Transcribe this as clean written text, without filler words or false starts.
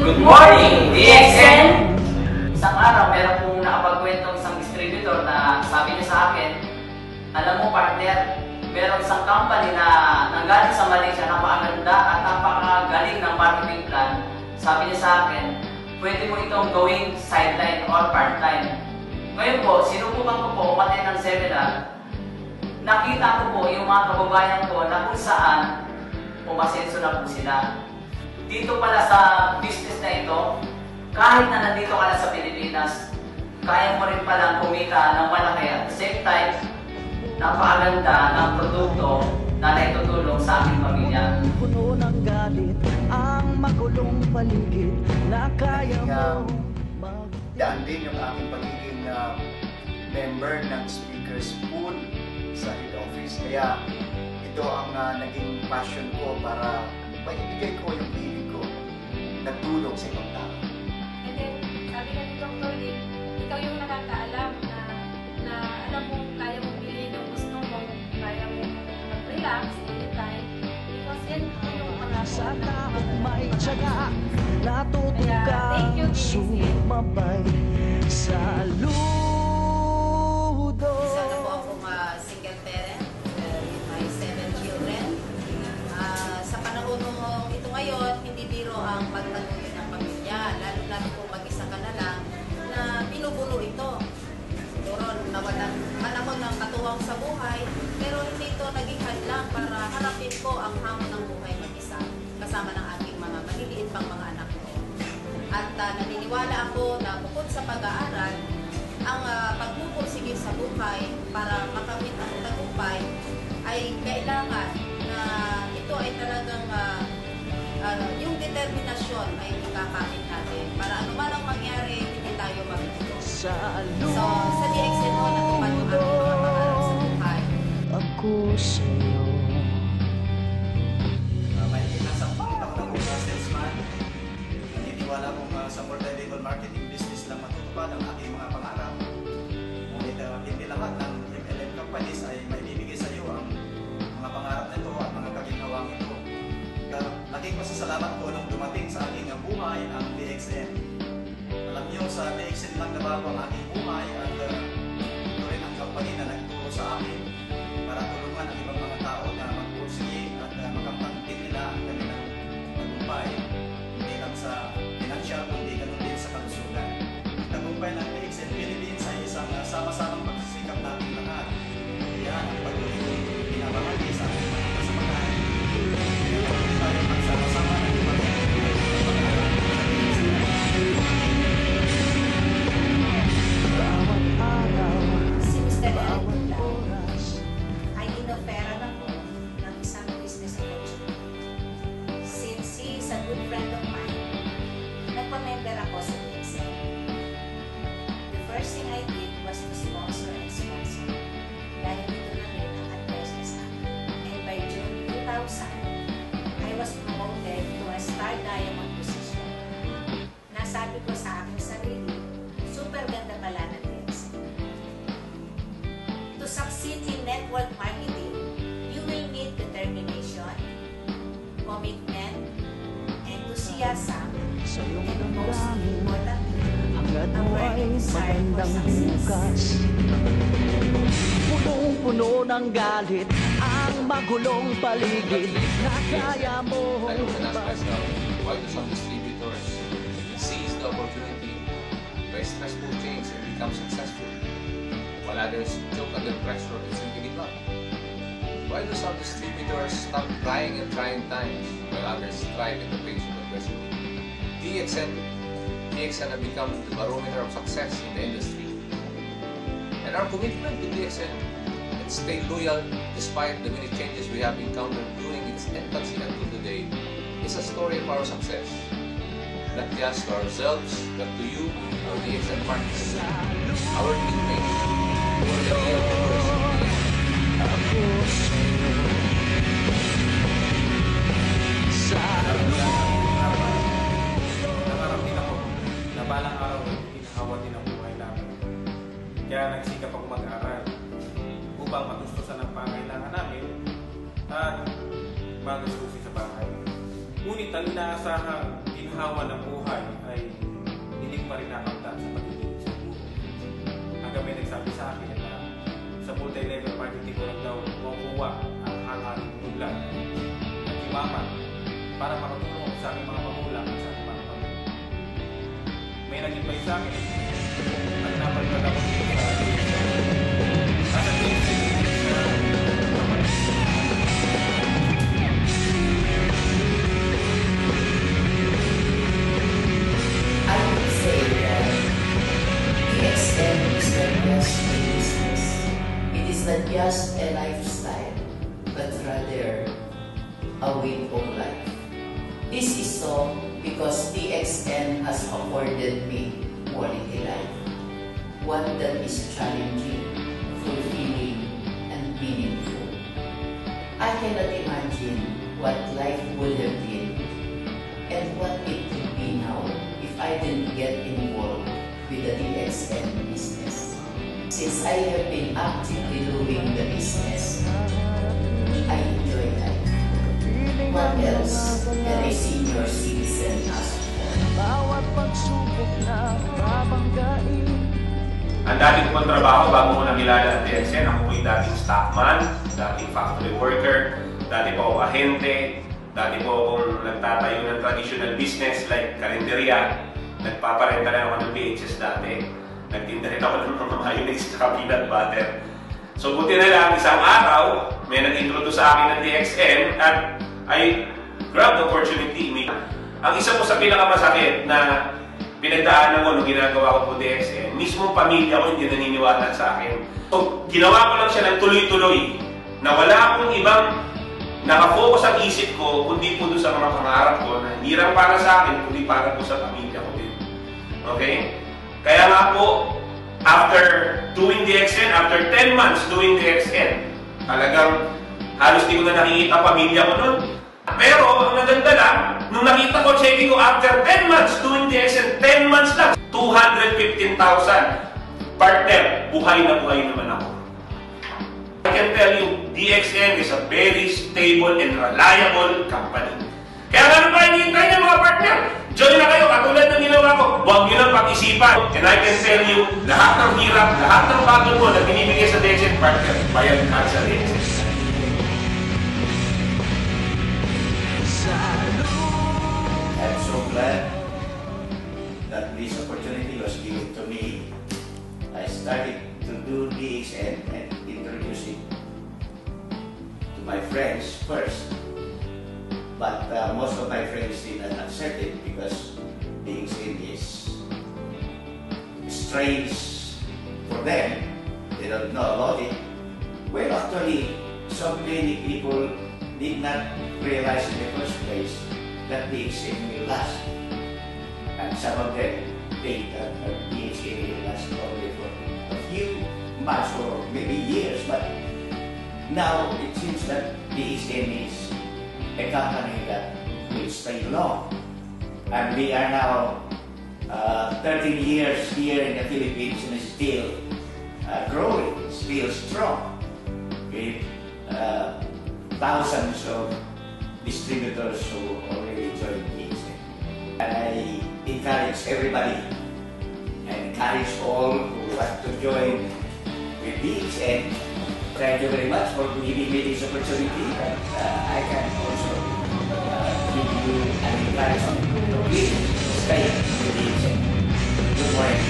Good morning, DXN! Isang araw, meron pong nakapagkwentong isang distributor na sabi niya sa akin, alam mo partner, meron isang company na nanggaling sa Malaysia, napakaganda at napakagaling ng marketing plan. Sabi niya sa akin, pwede mo itong gawing sideline or part-time. Ngayon po, sinubukan ko po umattend ng seminar. Nakita ko po yung mga kababayan ko na kung saan umasenso na po sila. Dito pala sa business na ito, kahit na nandito ka na sa Pilipinas, kaya mo rin palang kumita ng malaki at the same time, napakaganda ng produkto na naitutulong sa aking pamilya. Puno ng galit ang magulong paligid na kaya mo daan din yung aking pagiging member ng Speakers Pool sa head office. Kaya ito ang naging passion ko para maibigay ko yung hilig ko na tulong sa ibang tao. And then, sabi nga ni Dr. Lee, ikaw yung nakakaalam na alam mo kaya mong bilhin yung gusto mo, kaya mong mag-relax anytime. Because yan yung mga sa taong may tiyaga, natuto Kaya, thank you, kang DXN. sumabay sa ludo. Isa na po akong single parent with my 7 children. Sa panahon ito ngayon, hindi biro ang pagtaguin ng pamilya. Lalo po mag-isa ka na lang na binubulo ito. Siguro nawalan panahon ng katuwang sa buhay, pero hindi ito naging hadlang para harapin ko ang hamon ng buhay mag-isa kasama ng aking mga maliliit pang mga anak ko. At naniniwala ako na bukod sa pag-aaral, ang pagpupursige sa buhay para makamit ang tagumpay ay kailangan na ito ay talagang yung determinasyon ay ikakapit natin para anuman ang mangyari, hindi tayo magtito. So, sa DXN mo, natupad yung aking mga pangarap sa buhay. Ako sa'yo. Mahigit na 10 taon ako na salesman. Naniniwala kong sa multi-level marketing business lang matutupad ang aking mga pangarap. Ngunit hindi lahat ng MLM companies ay may bibigay sa iyo ang mga pangarap nito at mga kaginhawang ito. Naging masasalamat ko nung dumating sa aking buhay ang DXN. Alam niyo, sa DXN lang nabago ang aking buhay at ito rin ang company na nagturo sa akin para tulungan ang ibang mga tao na magpursige at makamtan din nila ang kanilang tagumpay. Hindi lang sa financial, kundi ganun din sa kalusugan. Ang tagumpay ng DXN Philippines ay isang sama-samang pagsisikap natin lahat. Yan ang patuloy kong pinabahagi sa aking mga kasamahan. Kaya patuloy tayo magsama-sama ng ibang Bawat araw, Si Mr. Eric bawat Butla oras, ay inoferan ako ng isang business opportunity. Since he is a good friend of mine, nagpa-member ako sa DXN. The first thing I did was to sponsor and sponsor. Dahil ito na rin ang advice niya sa akin. And by June 2000, I was promoted to a star diamond position. Nasabi ko sa aking sarili, super ganda pala ng DXN. To succeed in network marketing, you will need determination, commitment, enthusiasm, sa iyong and most damdamin, importantly, hangad a mo ay burning desire for magandang bukas. success. Punong-puno ng galit ang magulong paligid na kaya mo I often ask myself, why do some distributors seize the opportunity by stressful change and become successful, while others choke under pressure and simply give up? Why do some distributors stop trying in trying times, while others thrive in the face of adversity? DXN have become the barometer of success in the industry. And our commitment to DXN and stay loyal despite the many changes we have encountered during its infancy until today is a story of our success. Not just to ourselves, but to you, our DXN partners, our teammates, who are the real members of DXN. ako sa'yo. Sa Nangarap din ako na balang araw ay hinahawa din ang buhay namin. Kaya nagsikap ako mag-aral upang matustusan ang pangailangan namin at magastusin sa bahay. Ngunit ang inaasahang ginhawa ng buhay ay hindi pa rin nakamtan sa pagiging isang guro. Hanggang may nagsabi sa akin na sa multi-level marketing ko lang daw makukuha ang hangaring bulan at imaman para makatulong ako sa aking mga magulang at sa aking mga pamilya. May nag-invite sa akin at napalitan ako dito sa I would say that DXN is not just a business. It is not just a lifestyle, but rather a way of life. This is so because DXN has afforded me quality life, one that is challenging, fulfilling, and meaningful. I cannot imagine what life would have been and what it would be now if I didn't get involved with the DXN business. Since I have been actively doing the business, I enjoy life. What else can a senior citizen ask for? Bawat pagsubok na babanggain. Ang dating kong trabaho bago ko nakilala ang DXN, ako po'y dating stockman, dating factory worker, dati po ako ahente, dati po akong nagtatayo ng traditional business like karinderya, nagpaparenta lang ako ng VHS dati, nagtinda rin ako ng mga mayonnaise at peanut butter. So buti na lang, isang araw, may nag-introduce sa akin ng DXN at I grabbed the opportunity. Ang isa po sa pinakamasakit na pinagdaanan ko nung ginagawa ko po DXN, mismo pamilya ko hindi naniniwala sa akin. So, ginawa ko lang siya ng tuloy-tuloy na wala akong ibang nakafocus ang isip ko kundi po doon sa mga pangarap ko na hindi lang para sa akin kundi para po sa pamilya ko din. Okay? Kaya nga po, after doing DXN, after 10 months doing DXN, talagang halos di ko na nakikita pamilya ko nun. Pero ang naganda lang, nung nakita ko, checking ko, after 10 months doing DXN, 10 months lang, 215,000. Partner, buhay na buhay naman ako. I can tell you, DXN is a very stable and reliable company. Kaya ano pa hinihintay niya mga partner? Join na kayo, katulad ng ginawa ko. Huwag nyo nang pag-isipan. And I can tell you, lahat ng hirap, lahat ng pagod mo na binibigay sa DXN, partner, bayad ka sa DXN. I'm so glad that this opportunity was given to me. I started to do DXN and introduce it to my friends first. But most of my friends did not accept it because DXN is strange for them. They don't know about it. Well, actually, so many people did not realize in the first place that DXN will last. And some of them think that DXN will last only for a few months or maybe years. But now it seems that DXN is a company that will stay long. And we are now 13 years here in the Philippines and still growing, still strong. With thousands of distributors who already joined DXN. And I encourage everybody and encourage all who want to join with DXN. Thank you very much for giving me this opportunity. And I can also give you an encouragement to please stay with DXN. Good morning.